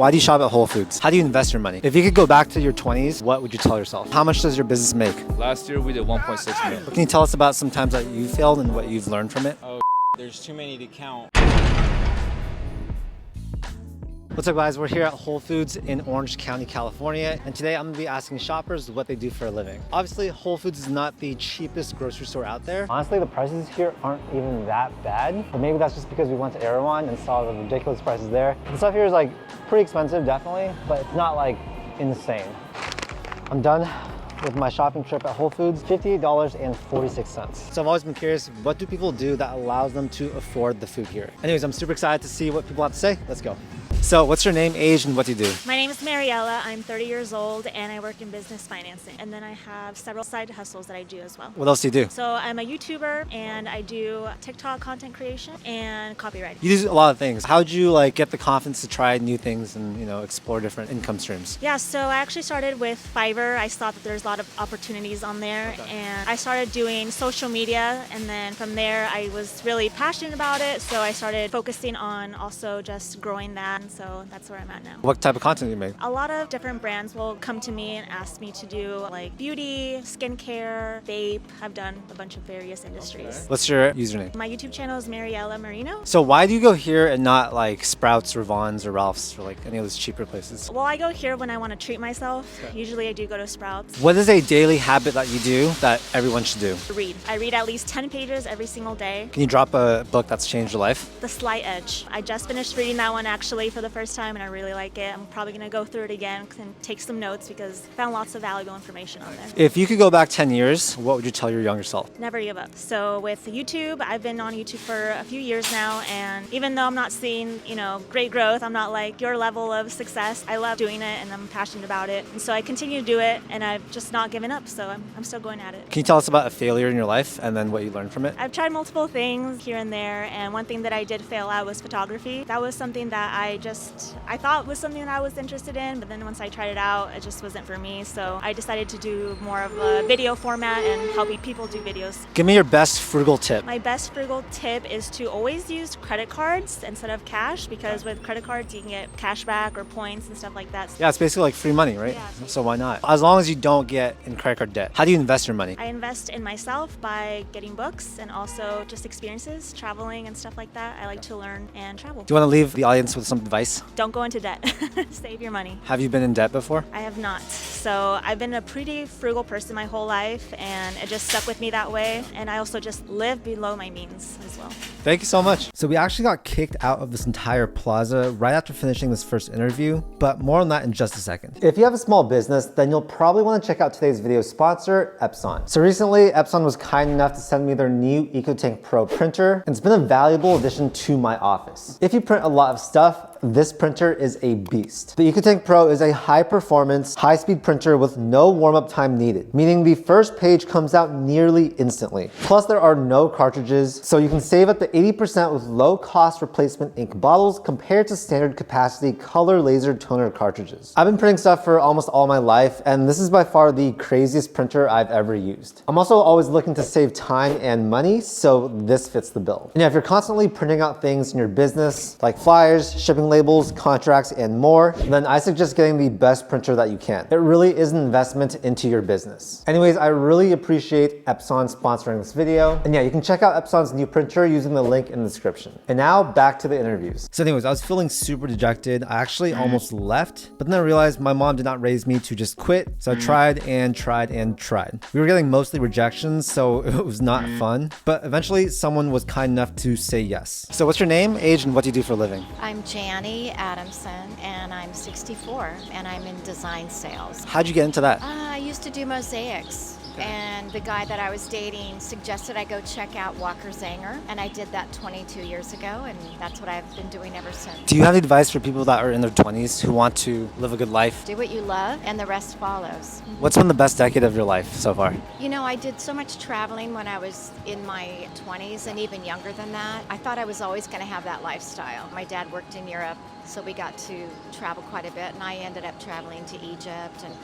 Why do you shop at Whole Foods? How do you invest your money? If you could go back to your 20s, what would you tell yourself? How much does your business make? Last year we did 1.6 million. Can you tell us about some times that you failed and what you've learned from it? Oh, there's too many to count. What's up guys, we're here at Whole Foods in Orange County, California, and today I'm gonna be asking shoppers what they do for a living. Obviously, Whole Foods is not the cheapest grocery store out there. Honestly, the prices here aren't even that bad, but maybe that's just because we went to Erewhon and saw the ridiculous prices there. The stuff here is like pretty expensive, definitely, but it's not like insane. I'm done with my shopping trip at Whole Foods, $58.46. So I've always been curious, what do people do that allows them to afford the food here? Anyways, I'm super excited to see what people have to say. Let's go. So what's your name, age, and what do you do? My name is Mariela. I'm 30 years old and I work in business financing. And then I have several side hustles that I do as well. What else do you do? So I'm a YouTuber and I do TikTok content creation and copywriting. You do a lot of things. How'd you get the confidence to try new things and explore different income streams? Yeah, so I actually started with Fiverr. I saw that there's a lot of opportunities on there, and I started doing social media, and then from there I was really passionate about it, so I started focusing on also just growing that, and so that's where I'm at now. What type of content do you make? A lot of different brands will come to me and ask me to do like beauty, skincare, vape. I've done a bunch of various industries. What's your username? My YouTube channel is Mariela Marino. So why do you go here and not like Sprouts or Vons or Ralph's or like any of those cheaper places? Well, I go here when I want to treat myself. Usually I do go to Sprouts. What is a daily habit that you do that everyone should do? Read. I read at least 10 pages every single day. Can you drop a book that's changed your life? The Slight Edge. I just finished reading that one actually for the first time and I really like it. I'm probably going to go through it again and take some notes because I found lots of valuable information on there. If you could go back 10 years, what would you tell your younger self? Never give up. So with YouTube, I've been on YouTube for a few years now, and even though I'm not seeing, great growth, I'm not like your level of success. I love doing it and I'm passionate about it. And so I continue to do it and I've just not given up. So I'm still going at it. Can you tell us about a failure in your life and then what you learned from it? I've tried multiple things here and there, and one thing that I did fail at was photography. That was something that I thought was something that I was interested in, but then once I tried it out, it just wasn't for me. So I decided to do more of a video format and helping people do videos. Give me your best frugal tip. My best frugal tip is to always use credit cards instead of cash, because with credit cards you can get cash back or points and stuff like that. Yeah, it's basically like free money, right? Yeah. So why not? As long as you don't get in credit card debt. How do you invest your money? I invest in myself by getting books and also just experiences, traveling and stuff like that. I like to learn and travel. Do you want to leave the audience with some advice? Don't go into debt. Save your money. Have you been in debt before? I have not. So I've been a pretty frugal person my whole life, and it just stuck with me that way. And I also just live below my means as well. Thank you so much. So we actually got kicked out of this entire plaza right after finishing this first interview, but more on that in just a second. If you have a small business, then you'll probably want to check out today's video sponsor, Epson. So recently, Epson was kind enough to send me their new EcoTank Pro printer, and it's been a valuable addition to my office. If you print a lot of stuff, this printer is a beast. The EcoTank Pro is a high-performance, high-speed printer with no warm-up time needed, meaning the first page comes out nearly instantly. Plus, there are no cartridges, so you can save up to 80% with low-cost replacement ink bottles compared to standard capacity color laser toner cartridges. I've been printing stuff for almost all my life, and this is by far the craziest printer I've ever used. I'm also always looking to save time and money, so this fits the bill. And yeah, if you're constantly printing out things in your business, like flyers, shipping labels, contracts, and more, then I suggest getting the best printer that you can. It really is an investment into your business. Anyways, I really appreciate Epson sponsoring this video. And yeah, you can check out Epson's new printer using the link in the description. And now back to the interviews. So anyways, I was feeling super dejected. I actually almost left, but then I realized my mom did not raise me to just quit. So I tried and tried and tried. We were getting mostly rejections, so it was not fun, but eventually someone was kind enough to say yes. So what's your name, age, and what do you do for a living? I'm Janny Adamson, and I'm 64, and I'm in design sales. How'd you get into that? I used to do mosaics. And the guy that I was dating suggested I go check out Walker Zanger, and I did that 22 years ago, and that's what I've been doing ever since. Do you have any advice for people that are in their 20s who want to live a good life? Do what you love, and the rest follows. What's been the best decade of your life so far? You know, I did so much traveling when I was in my 20s and even younger than that. I thought I was always going to have that lifestyle. My dad worked in Europe, So we got to travel quite a bit, and I ended up traveling to Egypt and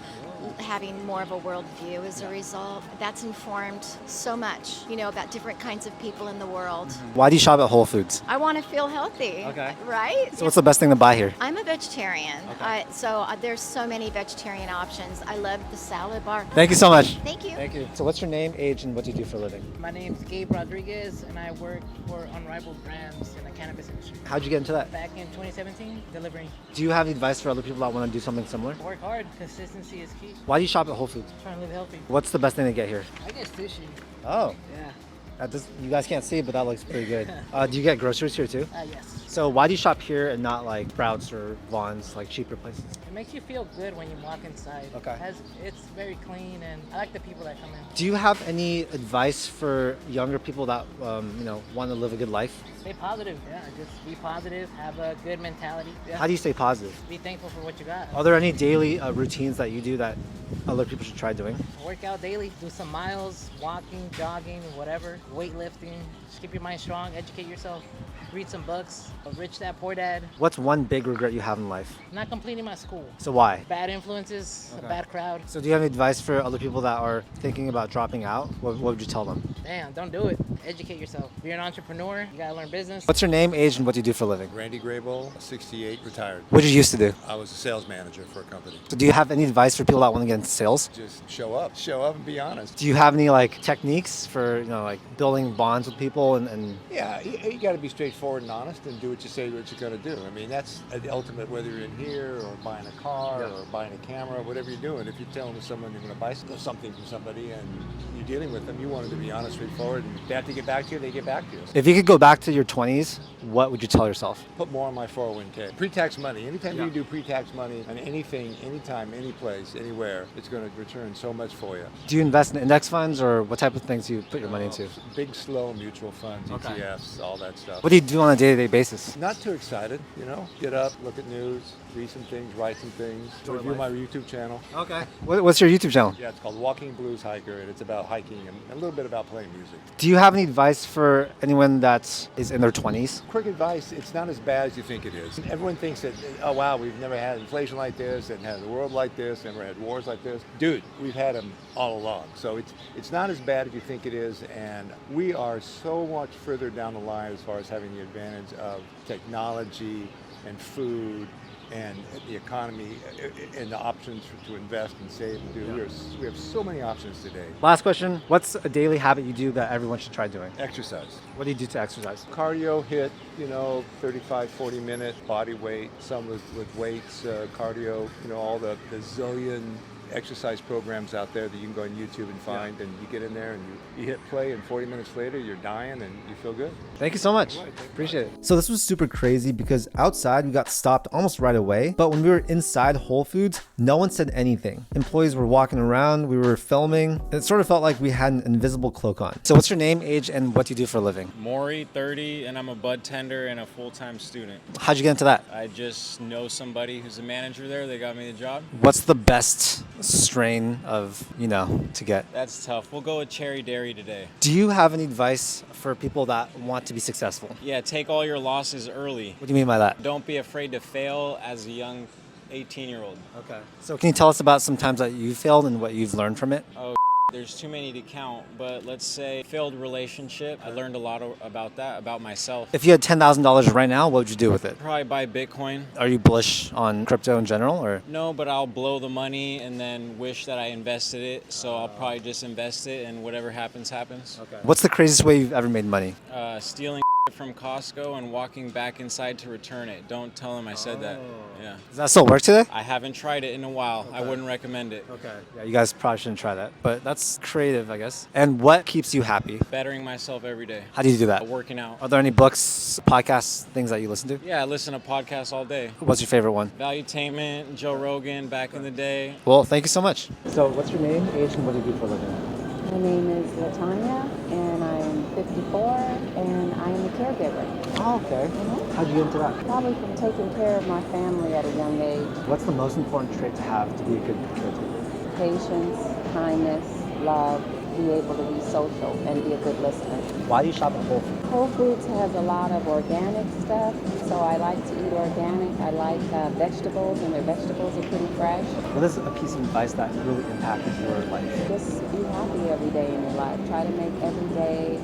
having more of a world view as a result. That's informed so much, about different kinds of people in the world. Why do you shop at Whole Foods? I want to feel healthy, right? So what's the best thing to buy here? I'm a vegetarian, so there's so many vegetarian options. I love the salad bar. Thank you so much. Thank you. Thank you. So what's your name, age, and what do you do for a living? My name's Gabe Rodriguez, and I work for Unrivaled Brands in the cannabis industry. How'd you get into that? Back in 2017, delivering. Do you have advice for other people that want to do something similar? Work hard. Consistency is key. Why do you shop at Whole Foods? Trying to live healthy. What's the best thing to get here? I get sushi. Oh, Yeah. you guys can't see, but that looks pretty good. Do you get groceries here too? Yes. So why do you shop here and not like Sprouts or Vaughn's, like cheaper places? It makes you feel good when you walk inside. Okay. It's very clean, and I like the people that come in. Do you have any advice for younger people that want to live a good life? Stay positive. Yeah, just be positive. Have a good mentality. Yeah. How do you stay positive? Be thankful for what you got. Are there any daily routines that you do that other people should try doing? Work out daily. Do some miles, walking, jogging, whatever. Weightlifting. Just keep your mind strong. Educate yourself. Read some books. Rich Dad, Poor Dad. What's one big regret you have in life? Not completing my school. So why? Bad influences, a bad crowd. So do you have any advice for other people that are thinking about dropping out? What would you tell them? Damn, don't do it. Educate yourself. If you're an entrepreneur, you gotta learn business. What's your name, age, and what do you do for a living? Randy Grable, 68, retired. What did you used to do? I was a sales manager for a company. So do you have any advice for people that want to get into sales? Just show up. Show up and be honest. Do you have any techniques for building bonds with people and Yeah, you got to be straightforward and honest and do what you say what you're going to do. I mean, that's the ultimate, whether you're in here or buying a car or buying a camera, whatever you're doing. If you're telling someone you're going to buy something from somebody and you're dealing with them, you want them to be honest, straightforward, and if they have to get back to you, they get back to you. if you could go back to your 20s, what would you tell yourself? Put more on my 401k. Pre-tax money. Anytime you do pre-tax money on anything, anytime, any place, anywhere, it's going to return so much for you. Do you invest in index funds or what type of things do you put your money into? Big, slow mutual funds, ETFs, all that stuff. What do you do on a day-to-day basis? Not too excited, Get up, look at news, read some things, write some things, review my YouTube channel. Okay. What's your YouTube channel? Yeah, it's called Walking Blues Hiker, and it's about hiking and a little bit about playing music. Do you have any advice for anyone that is in their 20s? Quick advice, it's not as bad as you think it is. Everyone thinks that, oh wow, we've never had inflation like this, and had a world like this, never had wars like this. Dude, we've had them all along. So it's not as bad as you think it is, and we are so much further down the line as far as having the advantage of technology and food and the economy and the options to invest and save and do. We have so many options today. Last question. What's a daily habit you do that everyone should try doing? Exercise. What do you do to exercise? Cardio hit, 35, 40 minute body weight, some with weights, cardio, all the zillion exercise programs out there that you can go on YouTube and find, and you get in there and you hit play, and 40 minutes later you're dying and you feel good. Thank you so much. Appreciate it. So this was super crazy because outside we got stopped almost right away, but when we were inside Whole Foods, no one said anything. Employees were walking around, we were filming, and it sort of felt like we had an invisible cloak on. So what's your name, age, and what do you do for a living? Maury, 30, and I'm a bud tender and a full-time student. How'd you get into that? I just know somebody who's a manager there. They got me the job. What's the best strain of, to get? That's tough. We'll go with cherry dairy today. Do you have any advice for people that want to be successful? Yeah, take all your losses early. What do you mean by that? Don't be afraid to fail as a young 18-year-old. Okay. So can you tell us about some times that you failed and what you've learned from it? Oh, there's too many to count, but let's say failed relationship. I learned a lot about that, about myself. If you had $10,000 right now, what would you do with it? Probably buy Bitcoin. Are you bullish on crypto in general, or? No, but I'll blow the money and then wish that I invested it. So I'll probably just invest it, and whatever happens, happens. Okay. What's the craziest way you've ever made money? Stealing from Costco and walking back inside to return it. Don't tell them I said that. Yeah. Does that still work today? I haven't tried it in a while. I wouldn't recommend it. Okay. Yeah, you guys probably shouldn't try that, but that's creative, I guess. And what keeps you happy? Bettering myself every day. How do you do that? Working out. Are there any books, podcasts, things that you listen to? Yeah, I listen to podcasts all day. What's your favorite one? Valuetainment, Joe Rogan back in the day. Well, thank you so much. So what's your name, age, and what do you do for a living? My name is Letanya, and I'm 54, and I am a caregiver. Oh, okay. How'd you get into that? Probably from taking care of my family at a young age. What's the most important trait to have to be a good caretaker? Patience, kindness, love, be able to be social and be a good listener. Why do you shop at Whole Foods? Whole Foods has a lot of organic stuff, so I like to eat organic. I like vegetables, and their vegetables are pretty fresh. What is a piece of advice that really impacted your life? Just be happy every day in your life. Try to make every day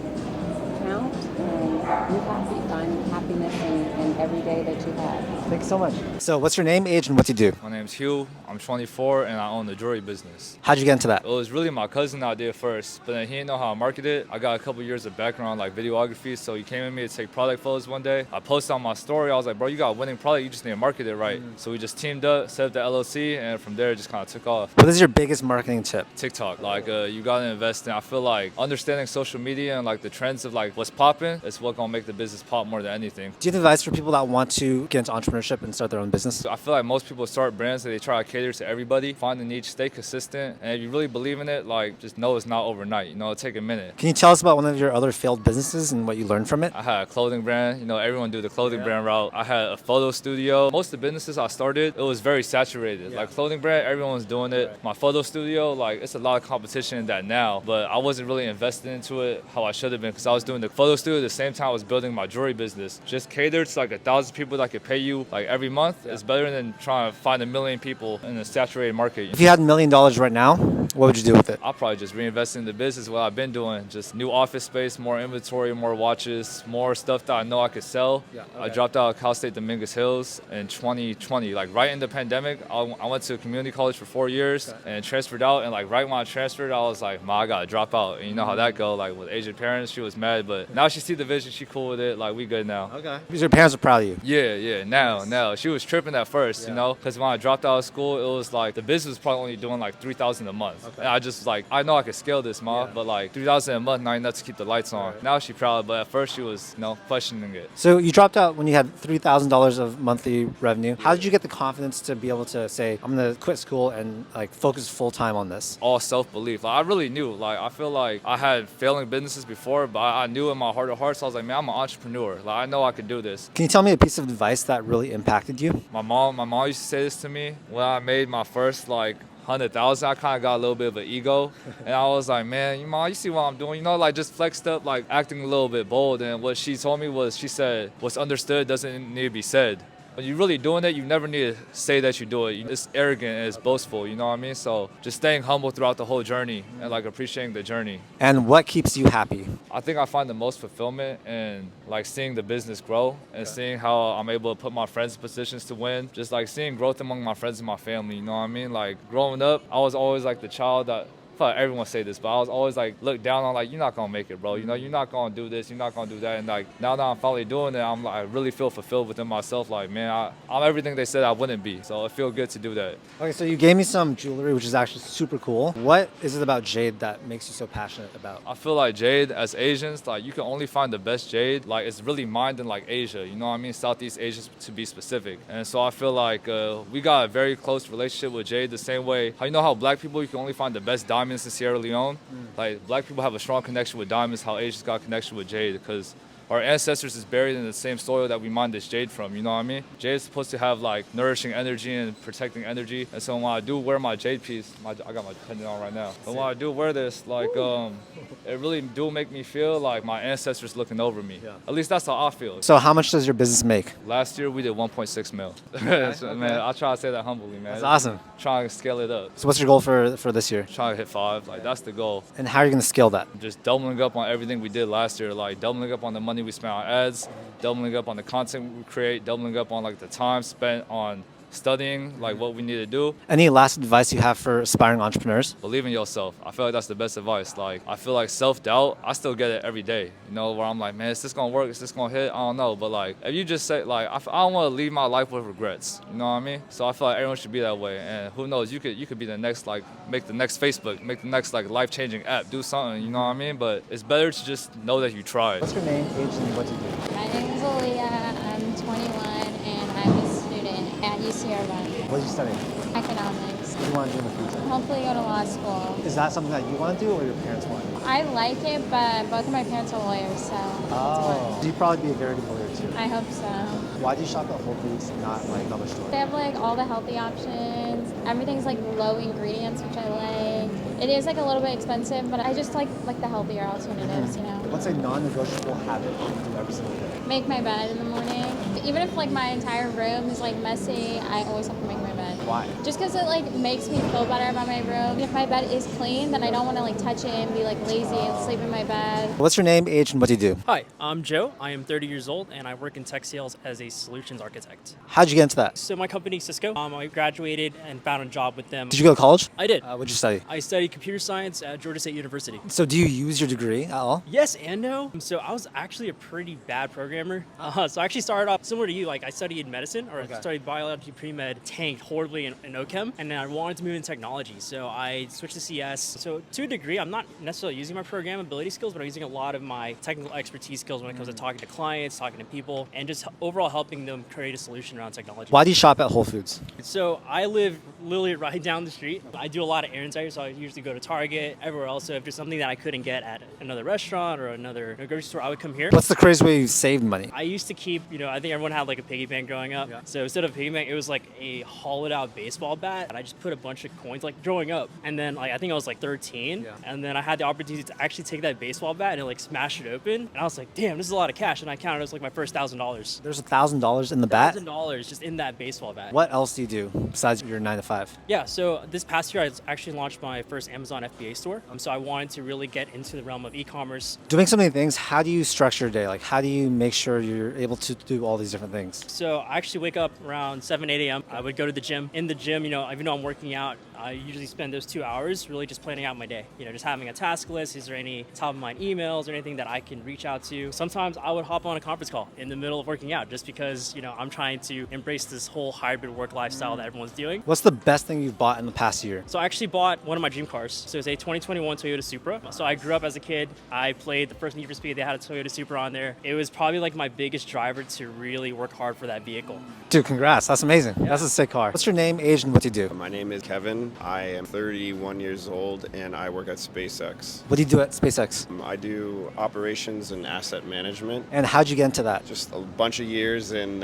count and be happy. Find happiness in every day that you have. Thanks so much. So what's your name, age, and what do you do? My name's Hieu. I'm 24 and I own the jewelry business. How'd you get into that? It was really my cousin that did first, but then he didn't know how to market it. I got a couple years of background like videography, so he came with me to take product photos one day. I posted on my story. I was like, bro, you got a winning product. You just need to market it right. So we just teamed up, set up the LLC, and from there it just kind of took off. What is your biggest marketing tip? TikTok, like you gotta invest in. I feel like understanding social media and like the trends of like what's popping is what gonna make the business pop more than anything. Do you have advice for people that want to get into entrepreneurship and start their own business? I feel like most people start brands that they try to cater to everybody, find a niche, stay consistent, and if you really believe in it, like just know it's not overnight. You know, it'll take a minute. Can you tell us about one of your other failed businesses and what you learned from it? I had a clothing brand. You know, everyone do the clothing brand route. I had a photo studio. Most of the businesses I started, it was very saturated. Like clothing brand, everyone was doing it. My photo studio, like it's a lot of competition in that now, but I wasn't really invested into it how I should have been because I was doing the photo studio at the same time I was building my jewelry business. Just catered to like 1,000 people that could pay you like every month. It's better than trying to find 1 million people in a saturated market. If you had $1 million right now, what would you do with it? I'll probably just reinvest in the business, what I've been doing. Just new office space, more inventory, more watches, more stuff that I know I could sell. I dropped out of Cal State Dominguez Hills in 2020. Like right in the pandemic, I went to community college for 4 years and transferred out. And like right when I transferred, I was like, Ma, I gotta drop out. And you know how that go, like with Asian parents, she was mad. But now she see the vision, she cool with it. Like we good now. Okay. Because your parents are proud of you. Yeah, now. She was tripping at first, you know, because when I dropped out of school, it was like the business was probably only doing like $3,000 a month. And I just like, I know I could scale this, Ma, but like $3,000 a month, not enough to keep the lights on. Now she proud, but at first she was, you know, questioning it. So you dropped out when you had $3,000 of monthly revenue. How did you get the confidence to be able to say, I'm gonna quit school and like focus full time on this? All self-belief. Like I really knew, like I feel like I had failing businesses before, but I knew in my heart of hearts, I was like, man, I'm an entrepreneur. Like I know I could do this. Can you tell me a piece of advice that really impacted you? My mom used to say this to me when I made my first like 100,000. I kind of got a little bit of an ego, and I was like, man, Mom, you see what I'm doing? You know, like just flexed up, like acting a little bit bold. And what she told me was, she said, what's understood doesn't need to be said. When you're really doing it, you never need to say that you do it. It's arrogant and it's boastful, you know what I mean? So just staying humble throughout the whole journey and like appreciating the journey. And what keeps you happy? I think I find the most fulfillment in like seeing the business grow and seeing how I'm able to put my friends in positions to win. Just like seeing growth among my friends and my family, you know what I mean? Like growing up, I was always like the child that, I feel like everyone say this, but I was always like looked down on, like, you're not gonna make it, bro. You know, you're not gonna do this, you're not gonna do that. And like now that I'm finally doing it, I'm like, I really feel fulfilled within myself. Like, man, I'm everything they said I wouldn't be. So it feels good to do that. Okay, so you gave me some jewelry, which is actually super cool. What is it about jade that makes you so passionate about? I feel like jade, as Asians, like you can only find the best jade. Like it's really mined in like Asia, you know what I mean? Southeast Asia to be specific. And so I feel like we got a very close relationship with jade, the same way, you know how black people, you can only find the best diamonds in Sierra Leone? Like black people have a strong connection with diamonds, how Asians got a connection with jade, because our ancestors is buried in the same soil that we mine this jade from, you know what I mean? Jade is supposed to have like nourishing energy and protecting energy. And so when I do wear my jade piece, I got my pendant on right now. But when I do wear this, like it really do make me feel like my ancestors looking over me. Yeah. At least that's how I feel. So how much does your business make? Last year we did 1.6 mil. So, man, I try to say that humbly, man. That's awesome. Trying to scale it up. So what's your goal for this year? Trying to hit 5, like that's the goal. And how are you gonna scale that? Just doubling up on everything we did last year, like doubling up on the money we spent on ads, doubling up on the content we create, doubling up on like the time spent on studying like what we need to do. Any last advice you have for aspiring entrepreneurs? Believe in yourself. I feel like that's the best advice. Like I feel like self-doubt, I still get it every day, you know, where I'm like, man, is this gonna work? Is this gonna hit? I don't know. But like if you just say like, I don't want to leave my life with regrets, you know what I mean? So I feel like everyone should be that way. And who knows, you could be the next, like make the next Facebook, make the next like life-changing app, do something, you know what I mean? But it's better to just know that you tried. What's your name, age, and what do you do? My name is Aliyah. I'm 21 and I'm a student at UC first year of it. What did you study? Economics. What do you want to do in the future? Hopefully go to law school. Is that something that you want to do or your parents want? I like it, but both of my parents are lawyers, so Oh. So you'd probably be a very good lawyer too. I hope so. Why do you shop at Whole Foods and not like another store? They have like all the healthy options. Everything's like low ingredients, which I like. It is like a little bit expensive, but I just like the healthier alternatives, you know. What's a non-negotiable habit that you do every single day? Make my bed in the morning. Even if like my entire room is like messy, I always have to make my bed. Why? Just because it like makes me feel better about my room. If my bed is clean, then I don't want to like touch it and be like lazy and sleep in my bed. What's your name, age, and what do you do? Hi, I'm Joe. I am 30 years old and I work in tech sales as a solutions architect. How'd you get into that? So my company, Cisco, I graduated and found a job with them. Did you go to college? I did. What'd you study? I studied computer science at Georgia State University. So do you use your degree at all? Yes and no. So I was actually a pretty bad programmer. So I actually started off similar to you. Like I studied medicine or I studied biology pre-med, tanked horribly in OChem, and then I wanted to move into technology. So I switched to CS. So to a degree, I'm not necessarily using my programmability skills, but I'm using a lot of my technical expertise skills when it comes to talking to clients, talking to people, and just overall helping them create a solution around technology. Why do you shop at Whole Foods? So I live literally right down the street. I do a lot of errands out here, so I usually go to Target, everywhere else. So if there's something that I couldn't get at another restaurant or another grocery store, I would come here. What's the craziest way you've saved money? I used to keep, I think everyone had like a piggy bank growing up. So instead of a piggy bank, it was like a hollowed out baseball bat. And I just put a bunch of coins like growing up. And then like I think I was like 13. And then I had the opportunity to actually take that baseball bat and like smash it open. And I was like, damn, this is a lot of cash. And I counted it was like my first $1,000. There's $1,000 in the bat? $1,000 just in that baseball bat. What else do you do besides your 9 to 5? Yeah, so this past year I actually launched my first Amazon FBA store. So I wanted to really get into the realm of e-commerce. Doing so many things, how do you structure your day? Like how do you make sure you're able to do all these different things? So I actually wake up around 7, 8 a.m. I would go to the gym. In the gym, even though I'm working out, I usually spend those 2 hours really just planning out my day. Just having a task list. Is there any top of mind emails or anything that I can reach out to? Sometimes I would hop on a conference call in the middle of working out just because, I'm trying to embrace this whole hybrid work lifestyle that everyone's doing. What's the best thing you've bought in the past year? So I actually bought one of my dream cars. So it's a 2021 Toyota Supra. So I grew up as a kid. I played the first Need for Speed. They had a Toyota Supra on there. It was probably like my biggest driver to really work hard for that vehicle. Dude, congrats. That's amazing. Yeah. That's a sick car. What's your name, age, and what do you do? My name is Kevin. I am 31 years old and I work at SpaceX. What do you do at SpaceX? I do operations and asset management. And how'd you get into that? Just a bunch of years in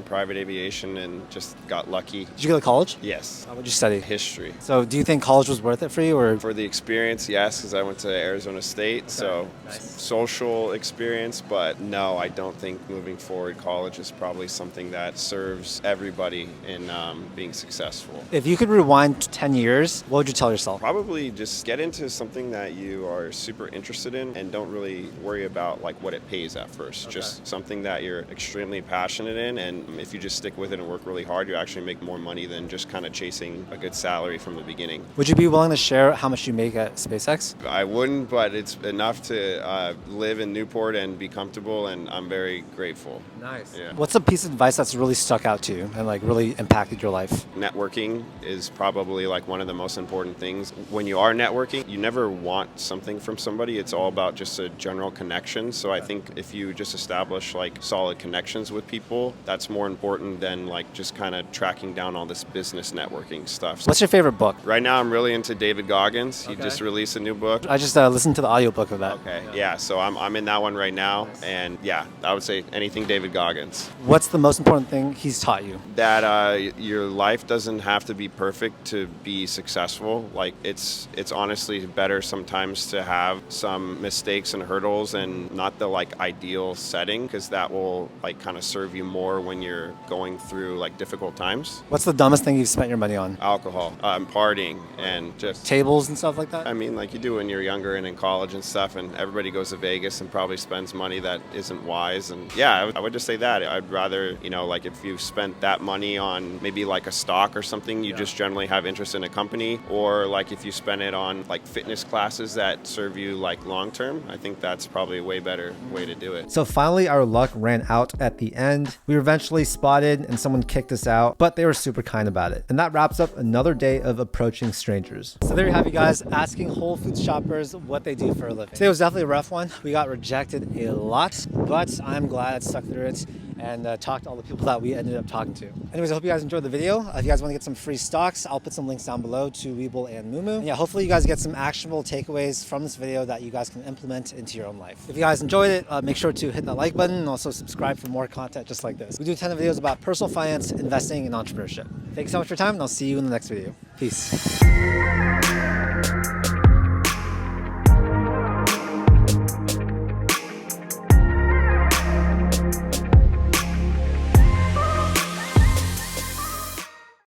private aviation and just got lucky. Did you go to college? Yes. What'd you study? History. So do you think college was worth it for you? Or for the experience, yes, because I went to Arizona State. So social experience, but no, I don't think moving forward college is probably something that serves everybody in being successful. If you could rewind 10 years, what would you tell yourself? Probably just get into something that you are super interested in and don't really worry about like what it pays at first. Just something that you're extremely passionate in, and if you just stick with it and work really hard, you actually make more money than just kind of chasing a good salary from the beginning. Would you be willing to share how much you make at SpaceX? I wouldn't, but it's enough to live in Newport and be comfortable, and I'm very grateful. Nice. Yeah. What's a piece of advice that's really stuck out to you and like really impacted your life? Networking is probably like one of the most important things. When you are networking, you never want something from somebody. It's all about just a general connection. So I think if you just establish like solid connections with people, that's more important than like just kind of tracking down all this business networking stuff. What's your favorite book? Right now I'm really into David Goggins. He just released a new book. I just listened to the audiobook of that. Okay, yeah, so I'm in that one right now. And yeah, I would say anything David Goggins. What's the most important thing he's taught you? That your life doesn't have to be perfect to be successful. Like it's honestly better sometimes to have some mistakes and hurdles and not the like ideal setting, because that will like kind of serve you more when you're going through like difficult times. What's the dumbest thing you've spent your money on? Alcohol, partying, and just tables and stuff like that? I mean, like you do when you're younger and in college and stuff, and everybody goes to Vegas and probably spends money that isn't wise. And yeah, I would just say that. I'd rather, like if you've spent that money on maybe like a stock or something, you just generally have interest in a company, or like if you spend it on like fitness classes that serve you like long term, I think that's probably a way better way to do it. So finally, our luck ran out at the end. We were eventually spotted and someone kicked us out, but they were super kind about it. And that wraps up another day of approaching strangers. So there you have you guys, asking Whole Foods shoppers what they do for a living. Today was definitely a rough one. We got rejected a lot, but I'm glad I stuck through it and talked to all the people that we ended up talking to. Anyways, I hope you guys enjoyed the video. If you guys want to get some free stocks, I'll put some links down below to Webull and Mumu. And yeah, hopefully you guys get some actionable takeaways from this video that you guys can implement into your own life. If you guys enjoyed it, make sure to hit that like button and also subscribe for more content just like this. We do a ton of videos about personal finance, investing, and entrepreneurship. Thanks so much for your time, and I'll see you in the next video. Peace.